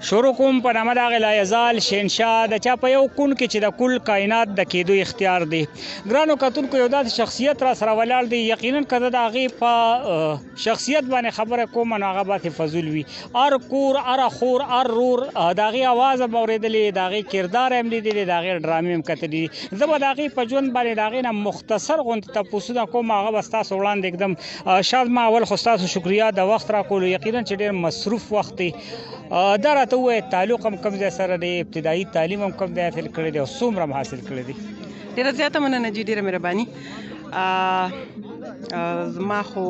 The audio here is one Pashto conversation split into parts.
شروع کوم په نامه د هغې لایزال شهنشاه د چا په یو کون کې چې د کل کائنات د کېدو اختیار دی. ګرانو کتونکو یو داسې شخصیت را سره ولاړ دی، یقینا که زه د هغې په شخصیت باندې خبره کوم نو هغه باسې فضول وي. هر کور، هر خور، هر رور د هغې اواز هم اورېدلې، د هغې کردار هم لیدلې، د هغې ډرامې هم کتلې دي. زه به د هغې په ژوند باندې د هغې نه مختصر غوندې تپوسونه کوم، هغه به ستاسو وړاندې ږدم. شاید ما اول خو ستاسو شکریا د وخت راکولو، یقینا چې ډېر مصروف وخت دی. دا راته ووایه تعلق هم کوم ځای سره دی، ابتدایي تعلیم هم کوم ځای حاصل کړی دی او څومره هم حاصل کړی دی؟ ډېره زیاته مننه جي، ډېره مهرباني. زما خو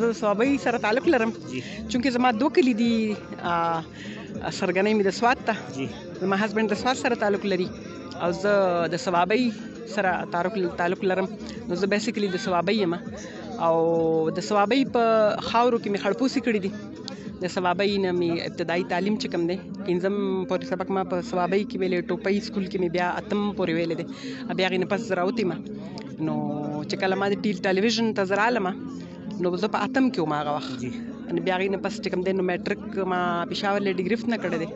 زه صوابۍ سره تعلق لرم چونکې زما دوه کلي دي. سرګنۍ مې د سوات ته، زما هسبنډ د سوات سره تعلق لري او زه د صوابۍ سره تعلق لرم. نو زه بیسیکلي د صوابۍ یم او د صوابۍ په خاورو کې مې خړپوسې کړي دي. د صوابۍ نه مې ابتدایي تعلیم چې کوم دی 5م پورې سبق ما په صوابۍ کې ویلې، ټوپۍ سکول کې مې بیا 8م پورې ویلې دی. بیا هغې نه پس زه راوتې یم. نو چې کله ما د ټلویزیون ته زه رالم نو زه په 8م کې وم هغه وخت. بیا هغې نه پس چې کوم دی نو میټرک ما پېښور له ډیګري نه کړی دی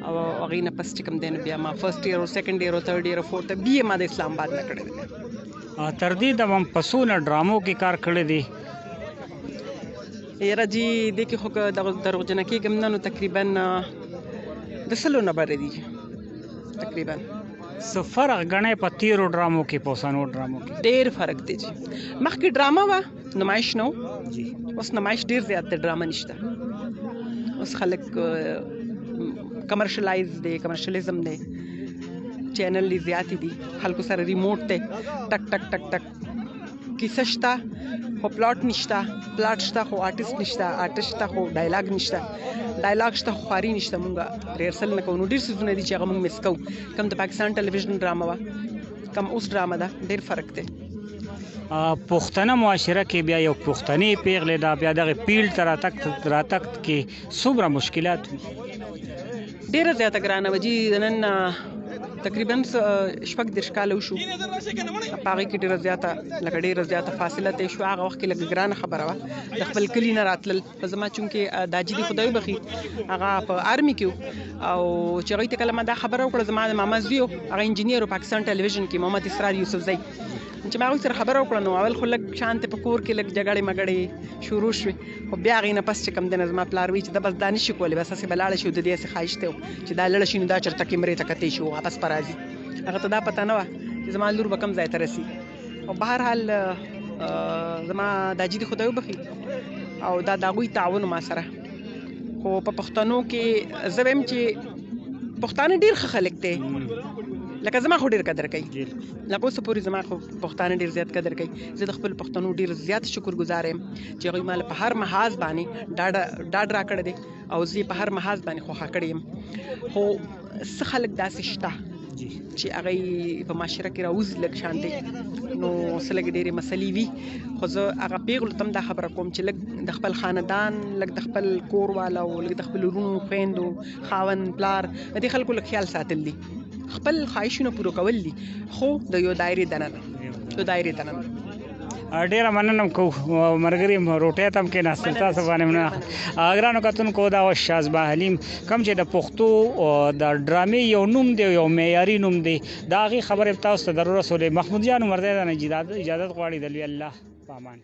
او هغې نه پس چې کوم دی نو بیا ما فرسټ ایئر او سیکنډ ایئر او تھرډ ایئر او فورث بي اے ما د اسلام آباد نه کړی دی. تر دې دمه په څونه ډرامو کې کار کړی دی؟ یاره جي دې کې خو که دروغجنه کېږم نه نو تقریبا د 100 نه بره دي تقریبا. څه فرق ګڼئ په تیرو ډرامو کې په اوسنو ډرامو کې؟ ډېر فرق دی جي. مخکې ډرامه وه، نمایش نه و. اوس نمایش ډېر زیات دی، ډرامه نشته. اوس خلک کمرشلایز دی، کمرشلیزم دی، چینل یې زیاتې دي، خلکو سره ریموټ دی، ټک ټک ټک ټک. کیسه شته خو پلاټ نشته، پلاټ شته خو آرټسټ نشته، آرټسټ شته خو ډایلاګ نشته، ډایلاګ شته خو خواري نشته. مونږ ریهرسل نه کوو. نو ډېر څیزونه دي چې هغه مونږ مس کوو. کم د پاکستان ټلویزیون ډرامه وه، کم اوس ډرامه ده، ډېر فرق دی. پښتنه معاشره کې بیا یو پښتنې پیغلې ده، بیا دغې فیلډ ته راتګ کې څومره مشکلات وي؟ ډېره زیاته ګرانه وه جي. د نن تقریبا 14 کاله وشو، په هغې کې ډېره زیاته فاصله تېر شوه. هغه وخت کې لږ ګرانه خبره وه د خپل کلي نه راتلل. په زما چونکې دا جي دي خدای وبخي هغه په آرمي کې و او چې هغوی ته کله ما دا خبره وکړه، زما د ماما زوی و هغه انجینیر و پاکستان ټلویزیون کې، محمد اسرار یوسفزی. چې ما هغوی سره خبره وکړه نو اول خو لږ شانتې په کور کې لږ جګړې مګړې شروع شوې، خو بیا هغې نه پس چې کوم دی نه زما پلار وایي چې دا بس دا نه شي کولی، بس هسې به لاړه شي. د دې هسې خواهش دی چې دا لاړه شي نو دا چېرته کیمرې ته کتې شي، واپس به راځي. هغه ته دا پته نه وه چې زما لور به کوم ځای ته رسي. او بهرحال زما دا جي دي خدای وبخي او دا د هغوی تعاون ما سره. خو په پښتنو کې زه وایم چې پښتانه ډېر ښه خلک دی، لکه زما خو ډېر قدر کوي، لکه اوسه پورې زما خو پښتانه ډېر زیات قدر کوي. زه د خپل پښتنو ډېر زیات شکرګزار یم چې هغوی ما په هر محاذ باندې ډاډ راکړی دی او زه یې په هر محاذ باندې خوښه کړې یم. خو څه خلک داسې شته چې هغه په معاشره کې راوځي لږ شانتې، نو څه لږ ډېرې مسلې وي. خو زه هغه پیغلو ته هم دا خبره کوم چې لږ د خپل خاندان، لږ د خپل کور والا او لږ د خپل ورونو، خویندو، خاوند، پلار، د دې خلکو لږ خیال ساتل دي، خپل خواهشونه پوره کول دي، خو د یو دایرې دننه. ډېره مننه کوو ملګري، روټۍ ته هم کېناستل، تاسو باندې مننه. ګرانو کتونکو دا و شازبه حلیم کوم چې د پښتو د ډرامې یو نوم دی، یو معیاري نوم دی. د هغې خبرې تاسو ته در ورسولې. محمود جان عمرزی اجازت غواړي د لوی الله په امان.